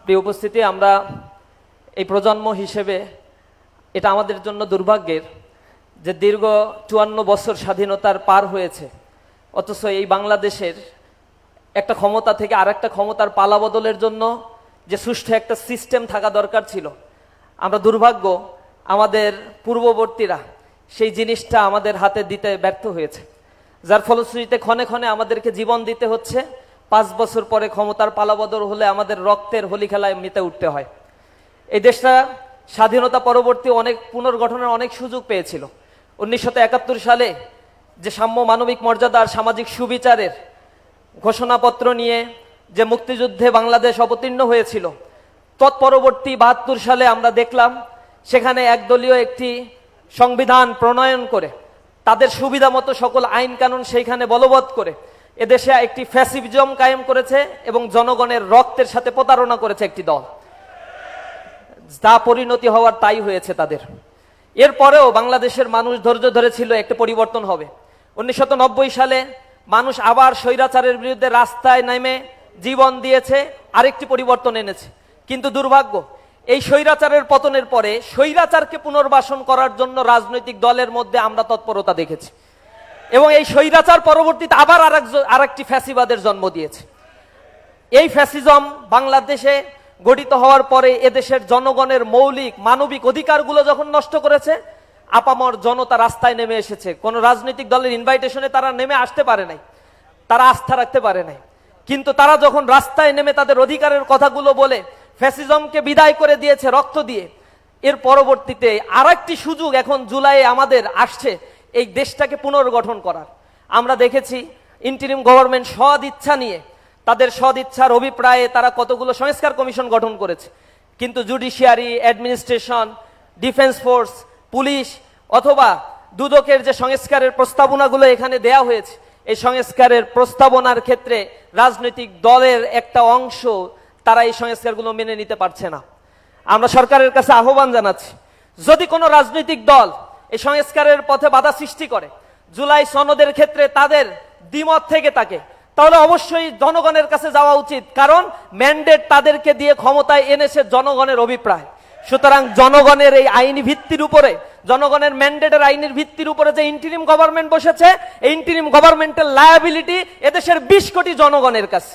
প্রিয় উপস্থিতি, আমরা এই প্রজন্ম হিসেবে এটা আমাদের জন্য দুর্ভাগ্যের যে দীর্ঘ ৫৪ বছর স্বাধীনতার পার হয়েছে, অথচ এই বাংলাদেশের একটা ক্ষমতা থেকে আরেকটা ক্ষমতার পালাবদলের জন্য যে সুষ্ঠু একটা সিস্টেম থাকা দরকার ছিল, আমরা দুর্ভাগ্য আমাদের পূর্ববর্তীরা সেই জিনিসটা আমাদের হাতে দিতে ব্যর্থ হয়েছে, যার ফলশ্রুতিতে ক্ষণে ক্ষণে আমাদেরকে জীবন দিতে হচ্ছে। ৫ বছর পরে ক্ষমতার পালাবদল হলে আমাদের রক্তের হোলি খেলায় মেতে উঠতে হয়। এই দেশটা স্বাধীনতা পরবর্তী অনেক পুনর্গঠনের অনেক সুযোগ পেয়েছিল। ১৯৭১ সালে যে সাম্য, মানবিক মর্যাদা আর সামাজিক সুবিচারের ঘোষণাপত্র নিয়ে যে মুক্তিযুদ্ধে বাংলাদেশ অবতীর্ণ হয়েছিল, তৎপরবর্তী ৭২ সালে আমরা দেখলাম সেখানে একদলীয় একটি সংবিধান প্রণয়ন করে তাদের সুবিধা মতো সকল আইন কানুন সেইখানে বলবৎ করে এদেশে একটি ফ্যাসিজম কায়েম করেছে এবং জনগণের রক্তের সাথে প্রতারণা করেছে একটি দল। যা পরিণতি হওয়ার তাই হয়েছে তাদের। এরপরেও বাংলাদেশের মানুষ ধৈর্য ধরেছিল একটা পরিবর্তন হবে। ১৯৯০ সালে মানুষ আবার স্বৈরাচারের বিরুদ্ধে রাস্তায় নেমে জীবন দিয়েছে, আরেকটি পরিবর্তন এনেছে। কিন্তু দুর্ভাগ্য, এই স্বৈরাচারের পতনের পরে স্বৈরাচারকে পুনর্বাসন করার জন্য রাজনৈতিক দলের মধ্যে আমরা তৎপরতা দেখেছি এবং এই স্বৈরাচার পরবর্তীতে আবার আরেকটি ফ্যাসিবাদের জন্ম দিয়েছে। এই ফ্যাসিজম বাংলাদেশে গঠিত হওয়ার পরে এদেশের জনগণের মৌলিক মানবিক অধিকারগুলো যখন নষ্ট করেছে, আপামর জনতা রাস্তায় নেমে এসেছে। কোন রাজনৈতিক দলের ইনভাইটেশনে তারা নেমে আসতে পারে নাই, তারা আস্থা রাখতে পারে নাই। কিন্তু তারা যখন রাস্তায় নেমে তাদের অধিকারের কথাগুলো বলে ফ্যাসিজমকে বিদায় করে দিয়েছে রক্ত দিয়ে, এর পরবর্তীতে আরেকটি সুযোগ এখন জুলাইয়ে আমাদের আসছে এই দেশটাকে পুনর্গঠন করার। আমরা দেখেছি ইন্টারিম গভর্নমেন্ট সদ ইচ্ছা নিয়ে তাদের সদ ইচ্ছার অভিপ্রায়ে তারা কতগুলো সংস্কার কমিশন গঠন করেছে, কিন্তু judiciary, administration, defence force, police অথবা দুদকের যে সংস্কারের প্রস্তাবনাগুলো এখানে দেয়া হয়েছে, এই সংস্কারের প্রস্তাবনার ক্ষেত্রে রাজনৈতিক দলের একটা অংশ তারা এই সংস্কারগুলো মেনে নিতে পারছে না। আমরা সরকারের কাছে আহ্বান জানাচ্ছি, যদি কোনো রাজনৈতিক দল এই সংস্কারের পথে বাধা সৃষ্টি করে, জুলাই সনদের ক্ষেত্রে তাদের দ্বিমত থেকে থাকে, তাহলে অবশ্যই জনগণের কাছে যাওয়া উচিত, কারণ ম্যান্ডেট তাদেরকে দিয়ে ক্ষমতায় এনেছে জনগণের অভিপ্রায়। সুতরাং জনগণের এই আইনি ভিত্তির উপরে, জনগণের ম্যান্ডেটের আইনের ভিত্তির উপরে যে ইন্টারিম গভর্নমেন্ট বসেছে, এই ইন্টারিম গভর্নমেন্টের লায়াবিলিটি এদেশের ২০ কোটি জনগণের কাছে।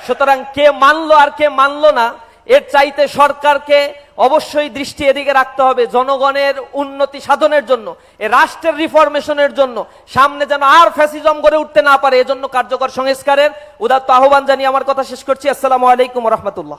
সুতরাং কে মানলো আর কে মানলো না, এর চাইতে সরকারকে অবশ্যই দৃষ্টি এদিকে রাখতে হবে জনগণের উন্নতি সাধনের জন্য, এ রাষ্ট্রের রিফরমেশনের জন্য, সামনে যেন আর ফ্যাসিজম গড়ে উঠতে না পারে, এজন্য কার্যকর সংস্কারের উদাত্ত আহ্বান জানিয়ে আমার কথা শেষ করছি। আসসালামু আলাইকুম ওয়া রাহমাতুল্লাহ।